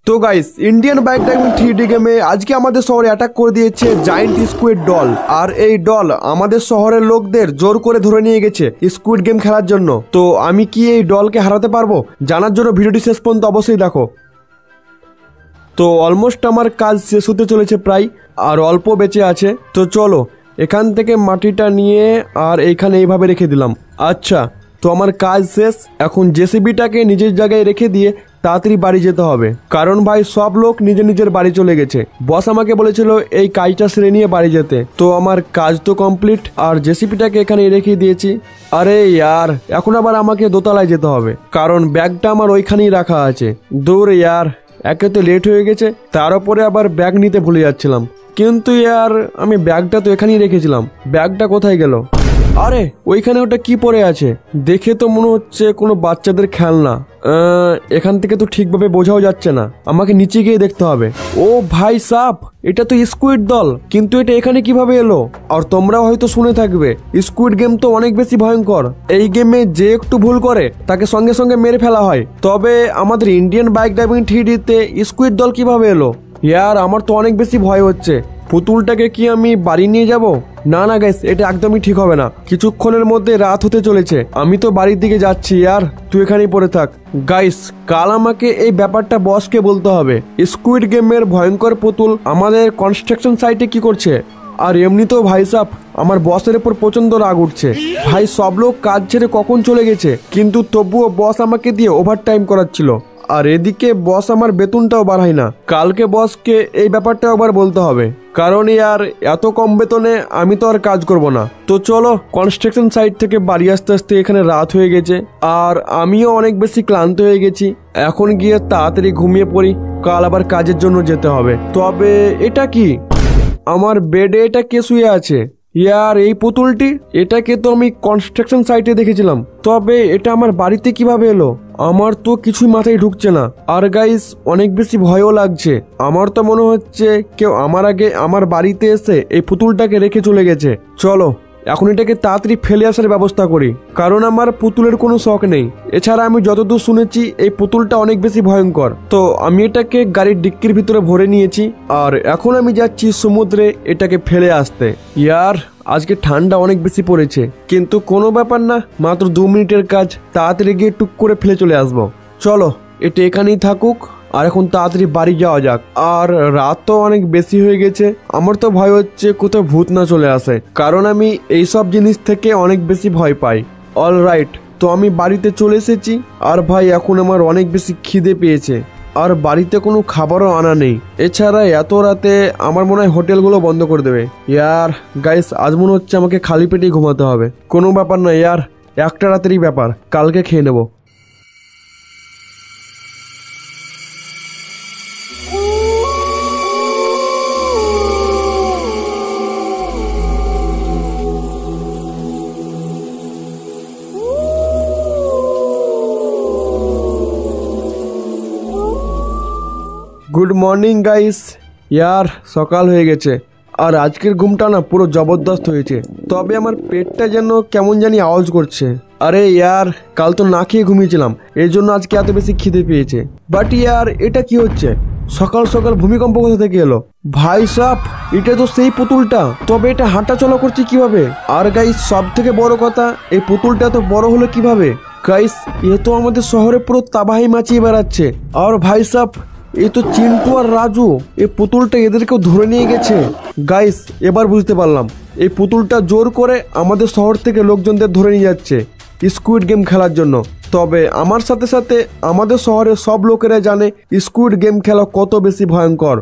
তো guys Indian bike driving 3D গেমে আজকে আমাদের শহরে অ্যাটাক করে দিয়েছে জায়ান্ট স্কুইড ডল। আর এই ডল আমাদের শহরের লোকদের জোর করে ধরে নিয়ে গেছে স্কুইড গেম খেলার জন্য। তো আমি কি এই ডলকে হারাতে পারবো? জানার জন্য ভিডিওটি শেষ পর্যন্ত অবশ্যই দেখো। তো অলমোস্ট আমার কাজ শেষ হতে চলেছে প্রায়, আর অল্প বেঁচে আছে। তো চলো এখান থেকে মাটিটা নিয়ে আর এইখানে এইভাবে রেখে দিলাম। আচ্ছা, তো আমার কাজ শেষ। এখন জেসিবিটাকে নিজের জায়গায় রেখে দিয়ে তাড়াতাড়ি বাড়ি যেতে হবে, কারণ ভাই সব লোক নিজের নিজের বাড়ি চলে গেছে। বস আমাকে বলেছিল এই কাজটা সেরে নিয়ে বাড়ি যেতে। তো আমার কাজ তো কমপ্লিট, আর জেসিবিটাকে এখানে রেখে দিয়েছি। আরে ইয়ার, এখন আবার আমাকে দোতলায় যেতে হবে, কারণ ব্যাগটা আমার ওইখানেই রাখা আছে। দূর ইয়ার, একে তো লেট হয়ে গেছে, তার উপরে আবার ব্যাগ নিতে ভুলে যাচ্ছিলাম। কিন্তু ইয়ার আমি ব্যাগটা তো এখানেই রেখেছিলাম, ব্যাগটা কোথায় গেল? আরে ওইখানে ওটা কি পড়ে আছে? দেখে তো মনে হচ্ছে কোনো বাচ্চাদের খেলনা। এখান থেকে তো ঠিকভাবে বোঝাও যাচ্ছে না, আমাকে নিচে গিয়ে দেখতে হবে। ও ভাই সাপ, এটা তো স্কুইড দল, কিন্তু এটা এখানে কিভাবে এলো? আর তোমরাও হয়তো শুনে থাকবে স্কুইড গেম তো অনেক বেশি ভয়ঙ্কর। এই গেমে যে একটু ভুল করে তাকে সঙ্গে সঙ্গে মেরে ফেলা হয়। তবে আমাদের ইন্ডিয়ান বাইক ড্রাইভিং 3Dতে স্কুইড দল কিভাবে এলো? ইয়ার আমার তো অনেক বেশি ভয় হচ্ছে। পুতুলটাকে কি আমি বাড়ি নিয়ে যাব? না না গাইস, এটা একদমই ঠিক হবে না। কিছুক্ষণের মধ্যে রাত হতে চলেছে, আমি তো বাড়ির দিকে যাচ্ছি। ইয়ার তুই এখানেই পড়ে থাক। গাইস কাল আমাকে এই ব্যাপারটা বসকে বলতে হবে। স্কুইড গেমের ভয়ঙ্কর পুতুল আমাদের কনস্ট্রাকশন সাইটে কি করছে? আর এমনিতেও ভাই সাপ আমার বসের উপর প্রচন্ড রাগ উঠছে। ভাই সব লোক কাজ ছেড়ে কখন চলে গেছে, কিন্তু তবুও বস আমাকে দিয়ে ওভার টাইম করাচ্ছিল। আর এদিকে বস আমার বেতনটাও বাড়ায় না। কালকে বসকে এই ব্যাপারটা আবার বলতে হবে, কারণ ইয়ার এত কম বেতনে আমি তো আর কাজ করব না। তো চলো কনস্ট্রাকশন সাইট থেকে বাড়ি আসতে আসতে এখানে রাত হয়ে গেছে, আর আমিও অনেক বেশি ক্লান্ত হয়ে গেছি। এখন গিয়ে তাড়াতাড়ি ঘুমিয়ে পড়ি, কাল আবার কাজের জন্য যেতে হবে। তবে এটা কি? আমার বেডে এটা কে শুয়ে আছে? ইয়ার এই পুতুলটি, এটাকে তো আমি কনস্ট্রাকশন সাইটে দেখেছিলাম, তবে এটা আমার বাড়িতে কিভাবে এলো? আমার তো কিছুই মাথায় ঢুকছে না। আর গাইস অনেক বেশি ভয়ও লাগছে। আমার তো মনে হচ্ছে কেউ আমার আগে আমার বাড়িতে এসে এই পুতুলটাকে রেখে চলে গেছে। চলো এখন এটাকে তাড়াতাড়ি ফেলে আসার ব্যবস্থা করি, কারণ আমার পুতুলের কোনো শখ নেই। এছাড়া আমি যতদূর শুনেছি এই পুতুলটা অনেক বেশি ভয়ঙ্কর। তো আমি এটাকে গাড়ির ডিক্কির ভিতরে ভরে নিয়েছি, আর এখন আমি যাচ্ছি সমুদ্রে এটাকে ফেলে আসতে। ইয়ার আজকে ঠান্ডা অনেক বেশি পড়েছে, কিন্তু কোনো ব্যাপার না, মাত্র 2 মিনিটের কাজ। তাড়াতাড়ি গিয়ে টুক করে ফেলে চলে আসবো। চলো এটা এখানেই থাকুক, আর এখন তাড়াতাড়ি বাড়ি যাওয়া যাক। আর রাত তো অনেক বেশি হয়ে গেছে, আমার তো ভয় হচ্ছে কোথাও ভূত না চলে আসে, কারণ আমি এইসব জিনিস থেকে অনেক বেশি ভয় পাই। অল রাইট, তো আমি বাড়িতে চলে এসেছি। আর ভাই এখন আমার অনেক বেশি খিদে পেয়েছে, আর বাড়িতে কোনো খাবারও আনা নেই। এছাড়া এত রাতে আমার মনে হয় হোটেলগুলো বন্ধ করে দেবে। ইয়ার গাইস আজ মনে হচ্ছে আমাকে খালি পেটেই ঘুমাতে হবে। কোনো ব্যাপার না ইয়ার, একটা রাতেরই ব্যাপার, কালকে খেয়ে নেবো। Good morning guys. ইয়ার সকাল হয়ে গেছে, আর আজকের ঘুমটা না পুরো জবরদস্ত হয়েছে। তবে আমার পেটটা যেন কেমন জানি আওয়াজ করছে। আরে ইয়ার কাল তো না খেয়ে ঘুমিয়েছিলাম, এর জন্য আজকে এত বেশি খিদে পেয়েছে। বাট ইয়ার এটা কি হচ্ছে? সকাল সকাল ভূমিকম্প কোথা থেকে এলো? ভাই সাপ, এটা তো সেই পুতুলটা, তবে এটা হাঁটা চলা করছে কিভাবে? আর গাইস সব থেকে বড় কথা, এই পুতুলটা তো বড় হলো কিভাবে? গাইস এ তো আমাদের শহরে পুরো তাবাহি মাচিয়ে বেড়াচ্ছে। আর ভাই সাপ, এই তো চিন্টু আর রাজু, এই পুতুলটা এদেরকেও ধরে নিয়ে গেছে। গাইস এবার বুঝতে পারলাম, এই পুতুলটা জোর করে আমাদের শহর থেকে লোকজনদের ধরে নিয়ে যাচ্ছে স্কুইড গেম খেলার জন্য। তবে আমার সাথে সাথে আমাদের শহরের সব লোকেরা জানে স্কুইড গেম খেলা কত বেশি ভয়ঙ্কর।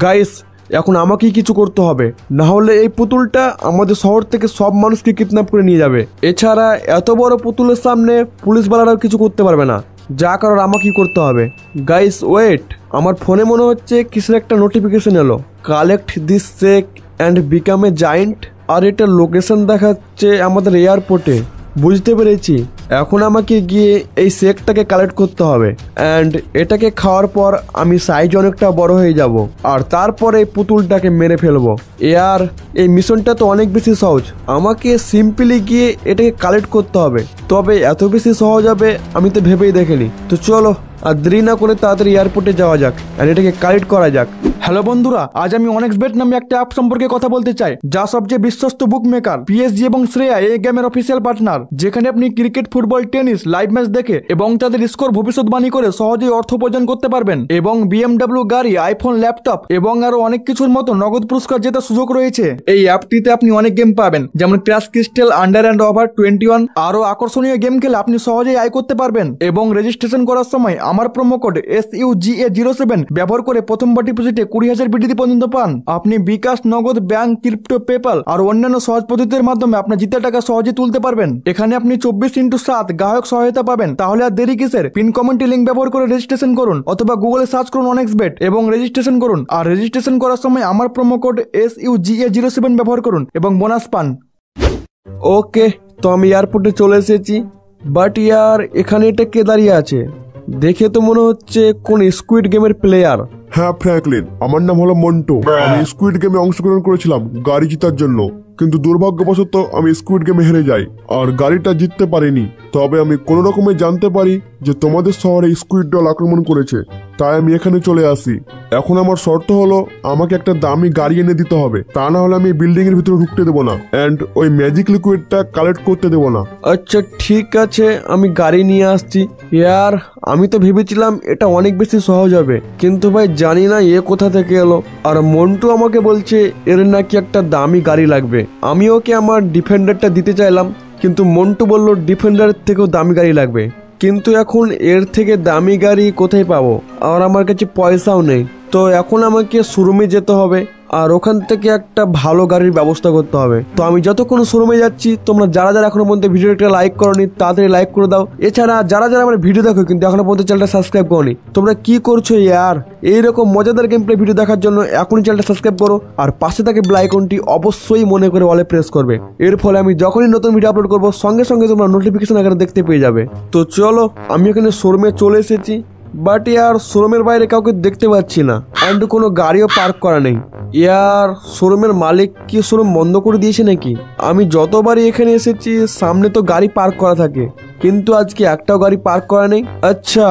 গাইস এখন আমাকেই কিছু করতে হবে, না হলে এই পুতুলটা আমাদের শহর থেকে সব মানুষকে কিডন্যাপ করে নিয়ে যাবে। এছাড়া এত বড় পুতুলের সামনে পুলিশওয়ালারাও কিছু করতে পারবে না, যা করার আমাকেই করতে হবে। গাইস ওয়েট, আমার ফোনে মনে হচ্ছে কিসের একটা নোটিফিকেশন এলো। Collect this check and become a giant. আর এটা লোকেশন দেখাচ্ছে আমাদের এয়ারপোর্টে। বুঝতে পেরেছি, এখন আমাকে গিয়ে এই শেকটাকে কালেক্ট করতে হবে, অ্যান্ড এটাকে খাওয়ার পর আমি সাইজ অনেকটা বড় হয়ে যাব, আর তারপরে এই পুতুলটাকে মেরে ফেলবো। ইয়ার এই মিশনটা তো অনেক বেশি সহজ, আমাকে সিম্পলি গিয়ে এটাকে কালেক্ট করতে হবে। তবে এত বেশি সহজ হবে আমি তো ভেবেই দেখিনি। তো চলো আর দেরি না করে তাড়াতাড়ি এয়ারপোর্টে যাওয়া যাক আর এটাকে কালেক্ট করা যাক। হ্যালো বন্ধুরা, আজ আমি অনেক্সবেট নামে একটা অ্যাপ সম্পর্কে কথা বলতে চাই, যা সবচেয়ে বিশ্বস্ত বুক মেকার। পিএসজি এবং শ্রেয়া এই গেমের অফিসিয়াল পার্টনার, যেখানে আপনি cricket, football, tennis live match দেখে এবং তাদের স্কোর ভবিষ্যৎবাণী করে সহজেই অর্থ উপার্জন করতে পারবেন। এবং বিএমডব্লিউ গাড়ি, আইফোন, ল্যাপটপ এবং আরো অনেক কিছুর মতো নগদ পুরস্কার জেতার সুযোগ রয়েছে। এই অ্যাপটিতে আপনি অনেক গেম পাবেন, যেমন crash crystal, under and over 21। আরো আকর্ষণীয় গেম খেলে আপনি সহজেই আয় করতে পারবেন। এবং রেজিস্ট্রেশন করার সময় আমার প্রোমো কোড SUGA07 ব্যবহার করে প্রথমবার ডিপোজিটে 20,000 বিডিটি পর্যন্ত পান। আপনি বিকাশ, নগদ, ব্যাংক, ক্রিপ্টো, পেপাল আর অন্যান্য সহজ পদ্ধতির মাধ্যমে আপনার জিতা টাকা সহজে তুলতে পারবেন। এখানে আপনি 24x7 গ্রাহক সহায়তা পাবেন। তাহলে আর দেরি কিসের? পিন কমেন্টে লিঙ্ক ব্যবহার করে রেজিস্ট্রেশন করুন অথবা গুগলে সার্চ করুন অনেক্সবেট এবং রেজিস্ট্রেশন করুন। আর রেজিস্ট্রেশন করার সময় আমার প্রোমো কোড SUGA07 ব্যবহার করুন এবং বোনাস পান। ওকে, তো আমি এয়ারপোর্টে চলে এসেছি। বাট ইয়ার, এখানে এটা কে দাঁড়িয়ে আছে? দেখে তো মনে হচ্ছে কোন স্কুইড গেমের প্লেয়ার। হ্যাঁ ফ্র্যাঙ্কলিন, আমার নাম হলো মন্টু। আমি স্কুইড গেমে অংশগ্রহণ করেছিলাম গাড়ি জেতার জন্য, কিন্তু দুর্ভাগ্যবশত আমি স্কুইড গেমে হেরে যাই আর গাড়িটা জিততে পারিনি। তবে আমি কোনো রকমে জানতে পারি যে তোমাদের শহরে স্কুইড দল আক্রমণ করেছে, তাই আমি এখানে চলে আসি। এখন আমার শর্ত হলো আমাকে একটা দামি গাড়ি এনে দিতে হবে, তা না হলে আমি বিল্ডিং এর ভিতরে ঢুকতে দেবো না এন্ড ওই ম্যাজিক লিকুইডটা কালেক্ট করতে দেবো না। আচ্ছা ঠিক আছে, আমি গাড়ি নিয়ে আসছি। ইয়ার, আমি তো ভেবেছিলাম এটা অনেক বেশি সহজ হবে, কিন্তু ভাই জানি না এ কোথা থেকে এলো। আর মন্টু আমাকে বলছে এর নাকি একটা দামি গাড়ি লাগবে। আমি ওকে আমার ডিফেন্ডারটা দিতে চাইলাম, কিন্তু মন্টু বলল ডিফেন্ডারের থেকেও দামি গাড়ি লাগবে। কিন্তু এখন এর থেকে দামি গাড়ি কোথায় পাবো? আর আমার কাছে পয়সাও নেই। তো এখন আমাকে শোরুমে যেতে হবে আর ওখান থেকে একটা ভালো গাড়ির ব্যবস্থা করতে হবে। তো আমি যতক্ষণ শোরুমে যাচ্ছি, তোমরা যারা যারা এখনো পর্যন্ত ভিডিওটা লাইক করোনি তাড়াতাড়ি লাইক করে দাও। এছাড়া যারা যারা আমার ভিডিও দেখো কিন্তু এখনো পর্যন্ত চ্যানেলটা সাবস্ক্রাইব করোনি, তোমরা কি করছো ইয়ার? এইরকম মজাদার গেম প্লে ভিডিও দেখার জন্য এখনই চ্যানেলটা সাবস্ক্রাইব করো আর পাশে থাকে বেল আইকনটি অবশ্যই মনে করে অলে প্রেস করবে। এর ফলে আমি যখনই নতুন ভিডিও আপলোড করবো সঙ্গে সঙ্গে তোমরা নোটিফিকেশন আকারে দেখতে পেয়ে যাবে। তো চলো, আমি এখানে শোরুমে চলে এসেছি। বাট ইয়ার, শোরুমের বাইরে কাউকে দেখতে পাচ্ছি না অ্যান্ড কোনো গাড়িও পার্ক করা নেই। ইয়ার, শোরুমের মালিক কি শোরুম বন্ধ করে দিয়েছে নাকি? আমি যতবারই এখানে এসেছি সামনে তো গাড়ি পার্ক করা থাকে, কিন্তু আজকে একটাও গাড়ি পার্ক করা নেই। আচ্ছা,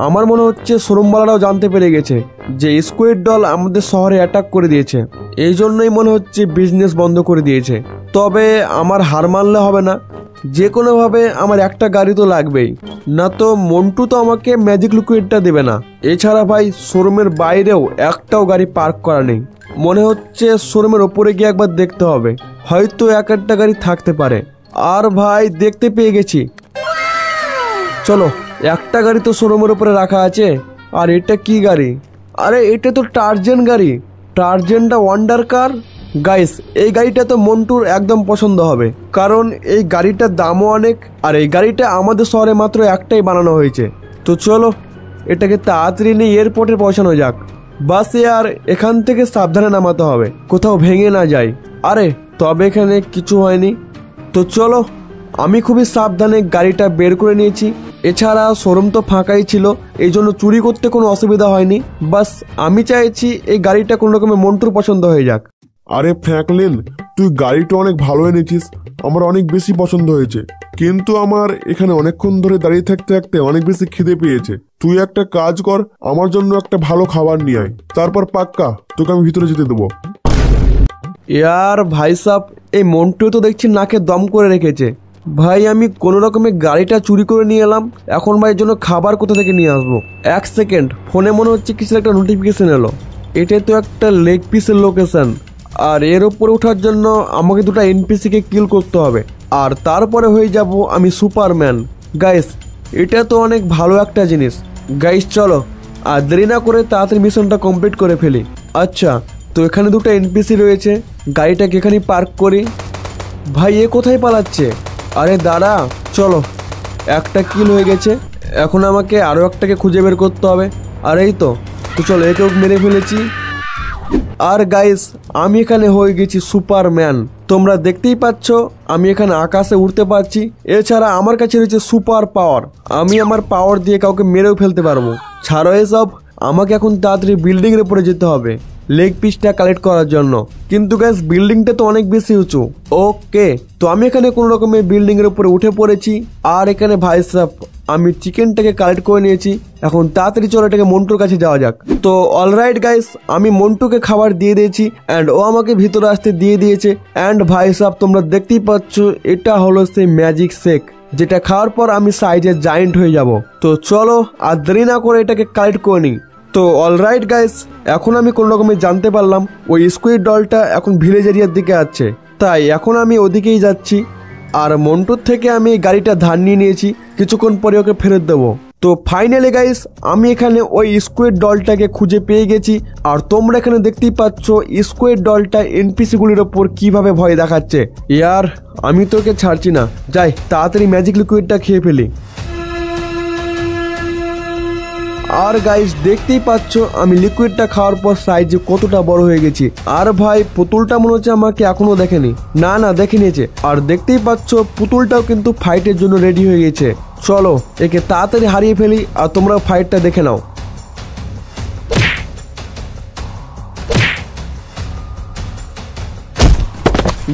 আমার মনে হচ্ছে শোরুমওয়ালারাও জানতে পেরে গেছে যে স্কুইড দল আমাদের শহরে অ্যাটাক করে দিয়েছে, এই জন্যই মনে হচ্ছে বিজনেস বন্ধ করে দিয়েছে। তবে আমার হার মানলে হবে না, যে কোনোভাবে আমার একটা গাড়ি তো লাগবেই, না তো মন্টু তো আমাকে ম্যাজিক লিকুইডটা দেবে না। এছাড়া ভাই শোরুমের বাইরেও একটাও গাড়ি পার্ক করা নেই। মনে হচ্ছে শোরুমের ওপরে গিয়ে একবার দেখতে হবে, হয়তো এক একটা গাড়ি থাকতে পারে। আর ভাই দেখতে পেয়ে গেছি, চলো, একটা গাড়ি তো শোরুমের উপরে রাখা আছে। আর এটা কি গাড়ি? আরে এটা তো টার্জেন গাড়ি, টার্জেনটা ওয়ান্ডার কার। গাইস, এই গাড়িটা তো মন্টুর একদম পছন্দ হবে, কারণ এই গাড়িটার দামও অনেক আর এই গাড়িটা আমাদের শহরে মাত্র একটাই বানানো হয়েছে। তো চলো, এটাকে তাড়াতাড়ি নিয়ে এয়ারপোর্টে পৌঁছানো যাক। বাসে আর এখান থেকে সাবধানে নামাতে হবে, কোথাও ভেঙে না যায়। আরে তবে এখানে কিছু হয়নি। তো চলো, আমি খুবই সাবধানে গাড়িটা বের করে নিয়েছি। এছাড়া শোরুম তো ফাঁকাই ছিল, এই জন্য চুরি করতে কোনো অসুবিধা হয়নি। বাস আমি চাইছি এই গাড়িটা কোনো রকমের মন্টুর পছন্দ হয়ে যাক। আরে ফ্র্যাঙ্কলিন, তুই গাড়িটা অনেক ভালো এনেছিস, আমার অনেক বেশি পছন্দ হয়েছে, কিন্তু আমার এখানে অনেকক্ষণ ধরে দাঁড়িয়ে থাকতে থাকতে অনেক বেশি খিদে পেয়েছে। তুই একটা কাজ কর, আমার জন্য একটা ভালো খাবার নিয়ে আয়, তারপর পাক্কা তোকে আমি ভিতরে যেতে দেবো। ইয়ার ভাই সাব, এই মন্টু তো দেখছি নাকে দম করে রেখেছে। ভাই আমি কোনো রকমের গাড়িটা চুরি করে নিয়ে এলাম, এখন ভাইয়ের জন্য খাবার কোথা থেকে নিয়ে আসবো? এক সেকেন্ড, ফোনে মনে হচ্ছে কিছুর একটা নোটিফিকেশন এলো। এটা তো একটা লেগ পিসের লোকেশন, আর এর ওপরে ওঠার জন্য আমাকে দুটো এনপিসিকে কিল করতে হবে, আর তারপরে হয়ে যাব আমি সুপারম্যান। গাইস, এটা তো অনেক ভালো একটা জিনিস। গাইস চলো, আর দেরি না করে তাড়াতাড়ি মিশনটা কমপ্লিট করে ফেলি। আচ্ছা, তো এখানে দুটো এনপিসি রয়েছে, গাড়িটাকে এখানেই পার্ক করি। ভাই এ কোথায় পালাচ্ছে? আরে দাঁড়া, চলো, একটা কিল হয়ে গেছে, এখন আমাকে আরও একটাকে খুঁজে বের করতে হবে। আর এই তো চলো, একেও মেরে ফেলেছি। আর গাইস, আমি এখানে হয়ে গেছি সুপারম্যান। তোমরা দেখতেই পাচ্ছ আমি এখানে আকাশে উড়তে পারছি। এছাড়া আমার কাছে রয়েছে সুপার পাওয়ার, আমি আমার পাওয়ার দিয়ে কাউকে মেরেও ফেলতে পারবো। ছাড়ো এসব, আমাকে এখন তাড়াতাড়ি বিল্ডিং এর উপরে যেতে হবে লেগ পিসটা কালেক্ট করার জন্য। কিন্তু গাইস, বিল্ডিংটা তো অনেক বেশি উঁচু। ওকে, তো আমি এখানে কোন রকমের বিল্ডিং এর উপরে উঠে পড়েছি। আর এখানে ভাই সাহেব আমি চিকেনটাকে কালেক্ট করে নিয়েছি। এখন তাড়াতাড়ি চলো এটাকে মন্টুর কাছে যাওয়া যাক। তো অলরাইট গাইস, আমি মন্টুকে খাবার দিয়ে দিয়েছি অ্যান্ড ও আমাকে ভিতরে আসতে দিয়ে দিয়েছে। অ্যান্ড ভাই সাহেব, তোমরা দেখতেই পাচ্ছ এটা হলো সেই ম্যাজিক শেক, যেটা খাওয়ার পর আমি সাইজে জায়েন্ট হয়ে যাব। তো চলো আর দেরি না করে এটাকে কালেক্ট করে নিই। তো অলরাইট গাইস, এখন আমি কোনো রকমে জানতে পারলাম ওই স্কুইড ডলটা এখন ভিলেজ এরিয়ার দিকে আছে, তাই এখন আমি ওদিকেই যাচ্ছি। আর মন্টুর থেকে আমি গাড়িটা ধার নিয়ে নিয়েছি, কিছুক্ষণ পরে ওকে ফেরত দেবো। তো ফাইনালি গাইস, আমি এখানে ওই স্কুইড ডলটাকে খুঁজে পেয়ে গেছি। আর তোমরা এখানে দেখতেই পাচ্ছ স্কুইড ডলটা এনপিসি গুলির ওপর কিভাবে ভয় দেখাচ্ছে। ইয়ার, আমি তোকে ছাড়ছি না, যাই তাড়াতাড়ি ম্যাজিক লিকুইডটা খেয়ে ফেলি। আর গাইস, দেখতেই পাচ্ছ আমি লিকুইডটা খাওয়ার পর সাইজে কতটা বড় হয়ে গেছি। আর ভাই, পুতুলটা মনে হচ্ছে আমাকে এখনো দেখেনি। না দেখে নিয়েছে। আর দেখতেই পাচ্ছ পুতুলটাও কিন্তু ফাইটের জন্য রেডি হয়ে গেছে। চলো একে তাড়াতাড়ি হারিয়ে ফেলি আর তোমরা ফাইটটা দেখে নাও।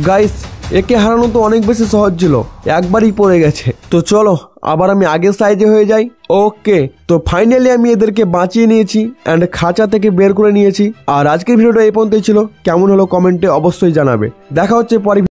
গাইস, একে হারানো তো অনেক বেশি সহজ ছিল, একবারই পড়ে গেছে। তো চলো আবার আমি আগের সাইজে হয়ে যাই। ওকে, তো ফাইনালি আমি এদেরকে বাঁচিয়ে নিয়েছি অ্যান্ড খাঁচা থেকে বের করে নিয়েছি। আর আজকের ভিডিওটা এই পর্যন্তই ছিল। কেমন হলো কমেন্টে অবশ্যই জানাবে। দেখা হচ্ছে পরে।